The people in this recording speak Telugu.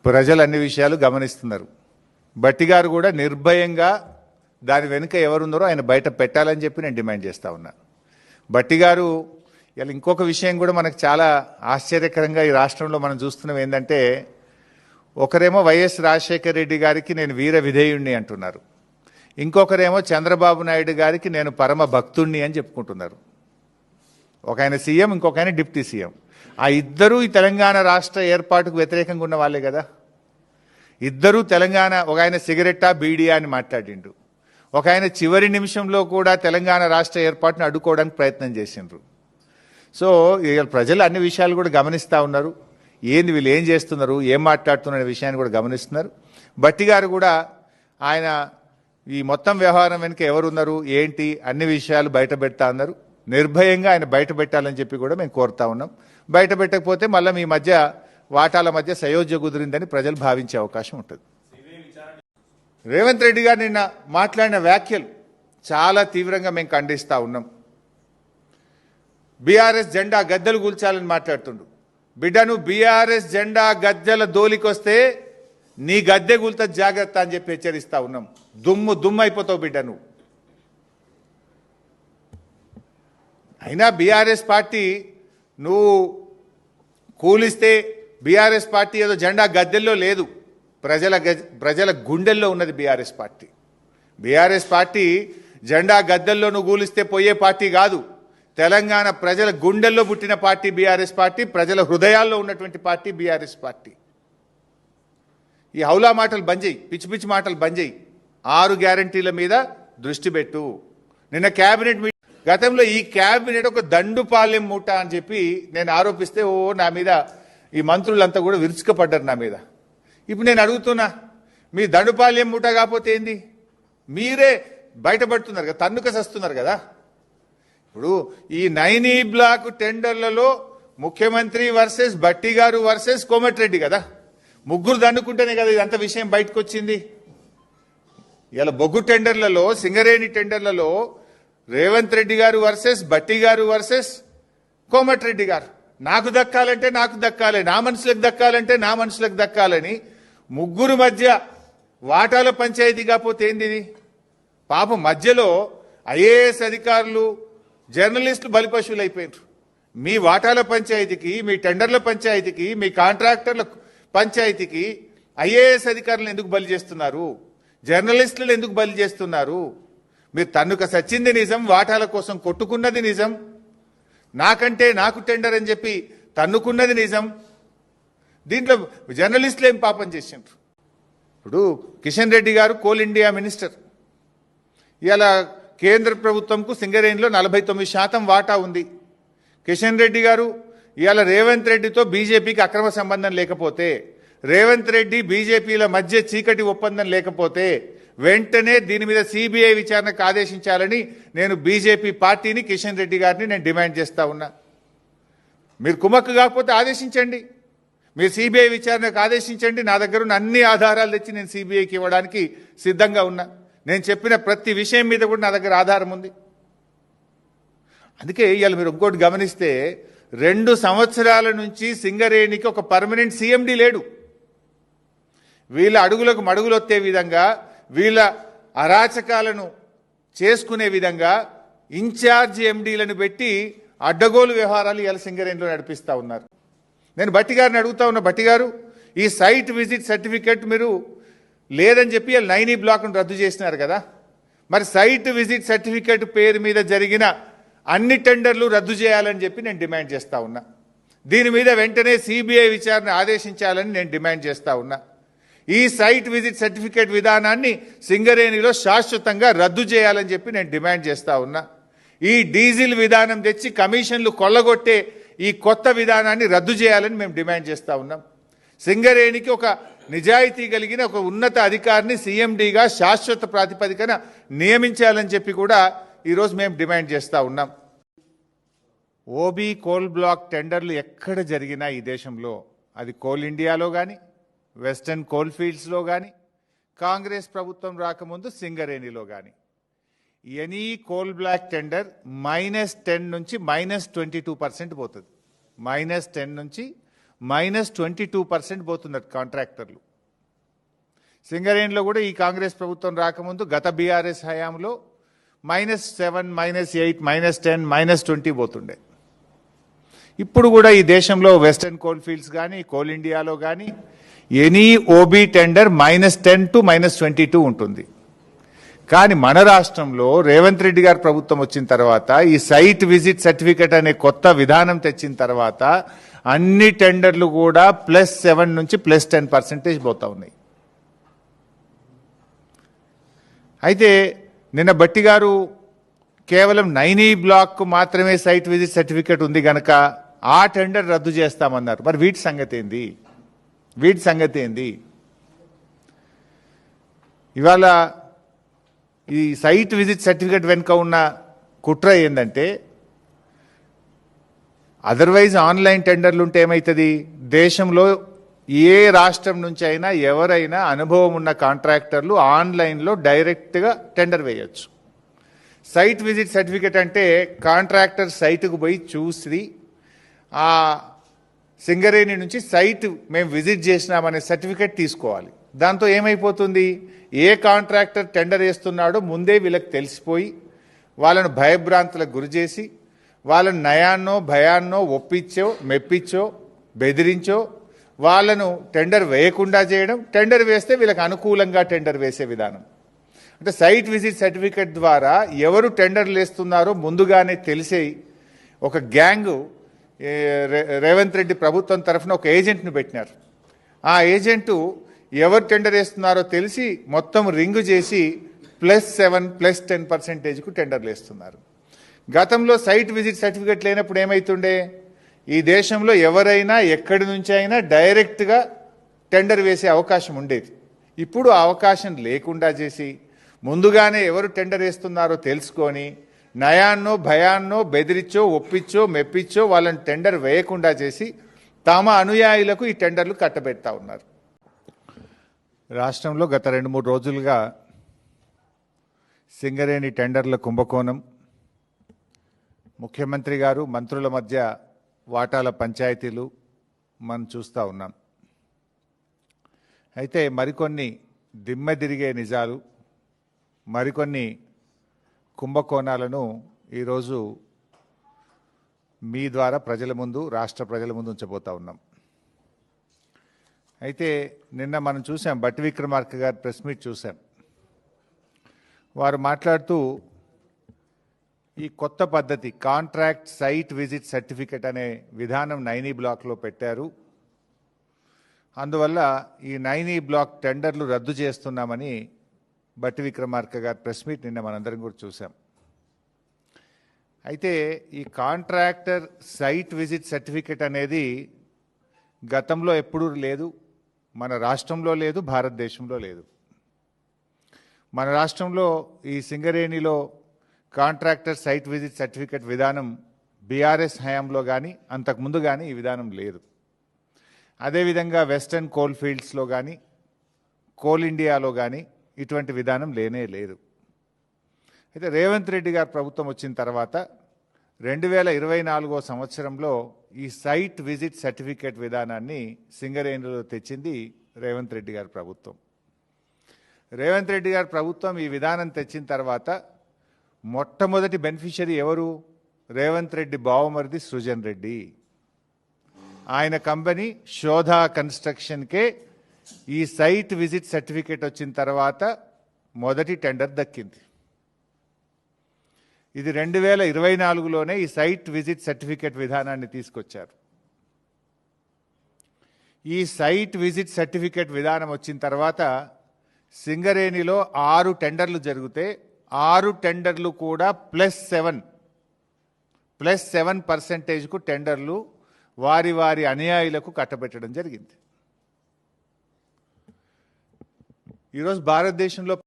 ప్రజలు అన్ని విషయాలు గమనిస్తున్నారు. బట్టి గారు కూడా నిర్భయంగా దాని వెనుక ఎవరున్నారో ఆయన బయట పెట్టాలని చెప్పి నేను డిమాండ్ చేస్తా ఉన్నా. బట్టి గారు ఇలా ఇంకొక విషయం కూడా మనకు చాలా ఆశ్చర్యకరంగా ఈ రాష్ట్రంలో మనం చూస్తున్నాం. ఏంటంటే ఒకరేమో వైఎస్ రాజశేఖర రెడ్డి గారికి నేను వీర విధేయుణ్ణి అంటున్నారు, ఇంకొకరేమో చంద్రబాబు నాయుడు గారికి నేను పరమ భక్తుణ్ణి అని చెప్పుకుంటున్నారు. ఒక ఆయన సీఎం, ఇంకొక ఆయన డిప్యూటీ సీఎం. ఆ ఇద్దరూ ఈ తెలంగాణ రాష్ట్ర ఏర్పాటుకు వ్యతిరేకంగా ఉన్న వాళ్ళే కదా. ఇద్దరూ తెలంగాణ, ఒక ఆయన సిగరెట్టా బీడియా అని మాట్లాడిండు, ఒక ఆయన చివరి నిమిషంలో కూడా తెలంగాణ రాష్ట్ర ఏర్పాటును అడ్డుకోవడానికి ప్రయత్నం చేసిండ్రు. సో ప్రజలు అన్ని విషయాలు కూడా గమనిస్తూ ఉన్నారు. ఏంది వీళ్ళు ఏం చేస్తున్నారు, ఏం మాట్లాడుతున్న విషయాన్ని కూడా గమనిస్తున్నారు. బట్టి గారు కూడా ఆయన ఈ మొత్తం వ్యవహారం వెనుక ఎవరున్నారు ఏంటి అన్ని విషయాలు బయట పెడతా ఉన్నారు. నిర్భయంగా ఆయన బయట పెట్టాలని చెప్పి కూడా మేము కోరుతా ఉన్నాం. బయట పెట్టకపోతే మళ్ళీ మీ మధ్య వాటాల మధ్య సయోధ్య కుదిరిందని ప్రజలు భావించే అవకాశం ఉంటుంది. రేవంత్ రెడ్డి గారు నిన్న మాట్లాడిన వ్యాఖ్యలు చాలా తీవ్రంగా మేము ఖండిస్తూ ఉన్నాం. బీఆర్ఎస్ జెండా గద్దెలు కూల్చాలని మాట్లాడుతుండు. బిడ్డను బీఆర్ఎస్ జెండా గద్దెల దోలికొస్తే నీ గద్దె కూల్త జాగ్రత్త అని చెప్పి హెచ్చరిస్తా ఉన్నాం. దుమ్ము అయిపోతావు బిడ్డ నువ్వు. అయినా బీఆర్ఎస్ పార్టీ నువ్వు కూలిస్తే బీఆర్ఎస్ పార్టీ ఏదో జెండా గద్దెల్లో లేదు, ప్రజల గుండెల్లో ఉన్నది బీఆర్ఎస్ పార్టీ. బీఆర్ఎస్ పార్టీ జెండా గద్దెల్లో నువ్వు కూలిస్తే పోయే పార్టీ కాదు. తెలంగాణ ప్రజల గుండెల్లో పుట్టిన పార్టీ బీఆర్ఎస్ పార్టీ, ప్రజల హృదయాల్లో ఉన్నటువంటి పార్టీ బీఆర్ఎస్ పార్టీ. ఈ హౌలా మాటలు బంద్ చేయి, పిచ్చి పిచ్చి మాటలు బంద్ చేయి. 6 గ్యారంటీల మీద దృష్టి పెట్టు. నిన్న క్యాబినెట్ మీటింగ్, గతంలో ఈ క్యాబినెట్ ఒక దండుపాలెం మూట అని చెప్పి నేను ఆరోపిస్తే నా మీద ఈ మంత్రులంతా కూడా విరుచుకపడ్డారు నా మీద. ఇప్పుడు నేను అడుగుతున్నా, మీ దండుపాలెం మూట కాకపోతే ఏంది? మీరే బయటపడుతున్నారు కదా, తన్నుక సస్తున్నారు కదా. ఇప్పుడు ఈ 9E బ్లాక్ టెండర్లలో ముఖ్యమంత్రి వర్సెస్ బట్టి గారు వర్సెస్ కోమటిరెడ్డి కదా, ముగ్గురు దండుకుంటేనే కదా ఇదంత విషయం బయటకు వచ్చింది. ఇలా బొగ్గు టెండర్లలో, సింగరేణి టెండర్లలో రేవంత్ రెడ్డి గారు వర్సెస్ బట్టి గారు వర్సెస్ కోమటిరెడ్డి గారు. నాకు దక్కాలంటే నాకు దక్కాలి, నా మనుషులకు దక్కాలంటే నా మనుషులకు దక్కాలని ముగ్గురు మధ్య వాటాల పంచాయతీ కాకపోతే ఏంది? పాపం మధ్యలో ఐఏఎస్ అధికారులు, జర్నలిస్టులు బలిపశువులు అయిపోయారు. మీ వాటాల పంచాయతీకి, మీ టెండర్ల పంచాయతీకి, మీ కాంట్రాక్టర్ల పంచాయతీకి ఐఏఎస్ అధికారులను ఎందుకు బలి చేస్తున్నారు? జర్నలిస్టులను ఎందుకు బలి చేస్తున్నారు? మీరు తన్నుక సచ్చింది నిజం, వాటాల కోసం కొట్టుకున్నది నిజం, నాకంటే నాకు టెండర్ అని చెప్పి తన్నుకున్నది నిజం. దీంట్లో జర్నలిస్టులు ఏం పాపం చేసిండ్రు? ఇప్పుడు కిషన్ రెడ్డి గారు కోల్ ఇండియా మినిస్టర్. ఇలా కేంద్ర ప్రభుత్వంకు సింగరేణిలో 49% వాటా ఉంది. కిషన్ రెడ్డి గారు ఇవాళ రేవంత్ రెడ్డితో బీజేపీకి అక్రమ సంబంధం లేకపోతే, రేవంత్ రెడ్డి బీజేపీల మధ్య చీకటి ఒప్పందం లేకపోతే వెంటనే దీని మీద సిబిఐ విచారణకు ఆదేశించాలని నేను బీజేపీ పార్టీని, కిషన్ రెడ్డి గారిని నేను డిమాండ్ చేస్తా ఉన్నా. మీరు కుమ్మక్కు కాకపోతే ఆదేశించండి, మీరు సిబిఐ విచారణకు ఆదేశించండి. నా దగ్గర ఉన్న అన్ని ఆధారాలు తెచ్చి నేను సిబిఐకి ఇవ్వడానికి సిద్ధంగా ఉన్నా. నేను చెప్పిన ప్రతి విషయం మీద కూడా నా దగ్గర ఆధారం ఉంది. అందుకే ఇవాళ మీరు ఇంకోటి గమనిస్తే 2 సంవత్సరాల నుంచి సింగరేణికి ఒక పర్మనెంట్ సీఎండీ లేడు. వీళ్ళ అడుగులకు మడుగులొత్తే విధంగా, వీళ్ళ అరాచకాలను చేసుకునే విధంగా ఇన్ఛార్జ్ ఎండీలను పెట్టి అడ్డగోలు వ్యవహారాలు ఇవాళ సింగరేణిలో నడిపిస్తూ ఉన్నారు. నేను బట్టి గారిని అడుగుతా ఉన్నా, బట్టి గారు ఈ సైట్ విజిట్ సర్టిఫికేట్ మీరు లేదని చెప్పి 9E బ్లాక్ను రద్దు చేసినారు కదా, మరి సైట్ విజిట్ సర్టిఫికేట్ పేరు మీద జరిగిన అన్ని టెండర్లు రద్దు చేయాలని చెప్పి నేను డిమాండ్ చేస్తా ఉన్నా. దీని మీద వెంటనే సిబిఐ విచారణ ఆదేశించాలని నేను డిమాండ్ చేస్తా ఉన్నా. ఈ సైట్ విజిట్ సర్టిఫికేట్ విధానాన్ని సింగరేణిలో శాశ్వతంగా రద్దు చేయాలని చెప్పి నేను డిమాండ్ చేస్తా ఉన్నా. ఈ డీజిల్ విధానం తెచ్చి కమిషన్లు కొల్లగొట్టే ఈ కొత్త విధానాన్ని రద్దు చేయాలని మేము డిమాండ్ చేస్తా ఉన్నాం. సింగరేణికి ఒక నిజాయితీ కలిగిన ఒక ఉన్నత అధికారిని సీఎండీగా శాశ్వత ప్రాతిపదికన నియమించాలని చెప్పి కూడా ఈరోజు మేము డిమాండ్ చేస్తూ ఉన్నాం. ఓబీ కోల్ బ్లాక్ టెండర్లు ఎక్కడ జరిగినా ఈ దేశంలో, అది కోల్ ఇండియాలో కానీ, వెస్టర్న్ కోల్ ఫీల్డ్స్లో కానీ, కాంగ్రెస్ ప్రభుత్వం రాకముందు సింగరేణిలో కానీ, ఎనీ కోల్ బ్లాక్ టెండర్ -10 నుంచి -22% పోతుంది. -10 నుంచి -22% పోతున్నారు కాంట్రాక్టర్లు. సింగరేణిలో కూడా ఈ కాంగ్రెస్ ప్రభుత్వం రాకముందు గత బీఆర్ఎస్ హయాంలో -7, -8, -10, -20 పోతుండే. ఇప్పుడు కూడా ఈ దేశంలో వెస్టర్న్ కోల్ ఫీల్డ్స్ కానీ కోల్ ఇండియాలో కానీ ఎనీ ఓబీ టెండర్ -10 to -22 ఉంటుంది. కానీ మన రాష్ట్రంలో రేవంత్ రెడ్డి గారి ప్రభుత్వం వచ్చిన తర్వాత ఈ సైట్ విజిట్ సర్టిఫికెట్ అనే కొత్త విధానం తెచ్చిన తర్వాత అన్ని టెండర్లు కూడా +7 నుంచి +10% పోతా ఉన్నాయి. అయితే నిన్న బట్టి గారు కేవలం 9E బ్లాక్ మాత్రమే సైట్ విజిట్ సర్టిఫికెట్ ఉంది గనక ఆ టెండర్ రద్దు చేస్తామన్నారు. మరి వీటి సంగతి ఏంది? ఇవాళ ఈ సైట్ విజిట్ సర్టిఫికెట్ వెనుక ఉన్న కుట్ర ఏంటంటే, అదర్వైజ్ ఆన్లైన్ టెండర్లు ఉంటే ఏమవుతుంది, దేశంలో ఏ రాష్ట్రం నుంచి అయినా ఎవరైనా అనుభవం ఉన్న కాంట్రాక్టర్లు ఆన్లైన్లో డైరెక్ట్గా టెండర్ వేయచ్చు. సైట్ విజిట్ సర్టిఫికెట్ అంటే కాంట్రాక్టర్ సైట్కు పోయి చూసి ఆ సింగరేణి నుంచి సైట్ మేము విజిట్ చేసినామనే సర్టిఫికెట్ తీసుకోవాలి. దాంతో ఏమైపోతుంది, ఏ కాంట్రాక్టర్ టెండర్ వేస్తున్నాడో ముందే వీళ్ళకి తెలిసిపోయి వాళ్ళను భయభ్రాంతులకు గురి చేసి వాళ్ళను నయాన్నో భయాన్నో ఒప్పించో మెప్పించో బెదిరించో వాళ్ళను టెండర్ వేయకుండా చేయడం, టెండర్ వేస్తే వీళ్ళకి అనుకూలంగా టెండర్ వేసే విధానం. అంటే సైట్ విజిట్ సర్టిఫికెట్ ద్వారా ఎవరు టెండర్లు వేస్తున్నారో ముందుగానే తెలిసే ఒక గ్యాంగు రేవంత్ రెడ్డి ప్రభుత్వం తరఫున ఒక ఏజెంట్ను పెట్టినారు. ఆ ఏజెంటు ఎవరు టెండర్ వేస్తున్నారో తెలిసి మొత్తం రింగు చేసి +7, +10%కు టెండర్లు వేస్తున్నారు. గతంలో సైట్ విజిట్ సర్టిఫికెట్ లేనప్పుడు ఏమవుతుండే, ఈ దేశంలో ఎవరైనా ఎక్కడి నుంచి అయినా డైరెక్ట్గా టెండర్ వేసే అవకాశం ఉండేది. ఇప్పుడు ఆ అవకాశం లేకుండా చేసి ముందుగానే ఎవరు టెండర్ వేస్తున్నారో తెలుసుకొని నయాన్నో భయాన్నో బెదిరించో ఒప్పించో మెప్పించో వాళ్ళని టెండర్ వేయకుండా చేసి తమ అనుయాయులకు ఈ టెండర్లు కట్టబెడతా ఉన్నారు. రాష్ట్రంలో గత 2-3 రోజులుగా సింగరేణి టెండర్ల కుంభకోణం, ముఖ్యమంత్రి గారు మంత్రుల మధ్య వాటాల పంచాయతీలు మనం చూస్తూ ఉన్నాం. అయితే మరికొన్ని దిమ్మ తిరిగే నిజాలు, మరికొన్ని కుంభకోణాలను ఈరోజు మీ ద్వారా ప్రజల ముందు, రాష్ట్ర ప్రజల ముందు ఉంచబోతా ఉన్నాం. అయితే నిన్న మనం చూసాం, బట్టి విక్రమార్క గారు ప్రెస్ మీట్ చూసాం. వారు మాట్లాడుతూ ఈ కొత్త పద్ధతి కాంట్రాక్ట్ సైట్ విజిట్ సర్టిఫికెట్ అనే విధానం 9E బ్లాక్లో పెట్టారు. అందువల్ల ఈ 9E బ్లాక్ టెండర్లు రద్దు చేస్తున్నామని బట్టి విక్రమార్క గారు ప్రెస్ మీట్ నిన్న మనందరం కూడా చూసాం. అయితే ఈ కాంట్రాక్టర్ సైట్ విజిట్ సర్టిఫికెట్ అనేది గతంలో ఎప్పుడూ లేదు, మన రాష్ట్రంలో లేదు, భారతదేశంలో లేదు. మన రాష్ట్రంలో ఈ సింగరేణిలో కాంట్రాక్టర్ సైట్ విజిట్ సర్టిఫికెట్ విధానం బీఆర్ఎస్ హయాంలో కానీ అంతకుముందు కానీ ఈ విధానం లేదు. అదేవిధంగా వెస్టర్న్ కోల్ ఫీల్డ్స్లో కానీ కోల్ ఇండియాలో కానీ ఇటువంటి విధానం లేనే లేదు. అయితే రేవంత్ రెడ్డి గారు ప్రభుత్వం వచ్చిన తర్వాత 2024 సంవత్సరంలో ఈ సైట్ విజిట్ సర్టిఫికేట్ విధానాన్ని సింగరేణిలో తెచ్చింది రేవంత్ రెడ్డి గారి ప్రభుత్వం. రేవంత్ రెడ్డి గారి ప్రభుత్వం ఈ విధానం తెచ్చిన తర్వాత మొట్టమొదటి బెనిఫిషరీ ఎవరు? రేవంత్ రెడ్డి బావమరిది సృజన్ రెడ్డి. ఆయన కంపెనీ శోధా కన్స్ట్రక్షన్కే ఈ సైట్ విజిట్ సర్టిఫికేట్ వచ్చిన తర్వాత మొదటి టెండర్ దక్కింది. ఇది 2024లోనే ఈ సైట్ విజిట్ సర్టిఫికేట్ విధానాన్ని తీసుకొచ్చారు. ఈ సైట్ విజిట్ సర్టిఫికేట్ విధానం వచ్చిన తర్వాత సింగరేణిలో 6 టెండర్లు జరిగితే 6 టెండర్లు కూడా +7%కు టెండర్లు వారి వారి అనుయాయులకు కట్టబెట్టడం జరిగింది. ఈరోజు భారతదేశంలో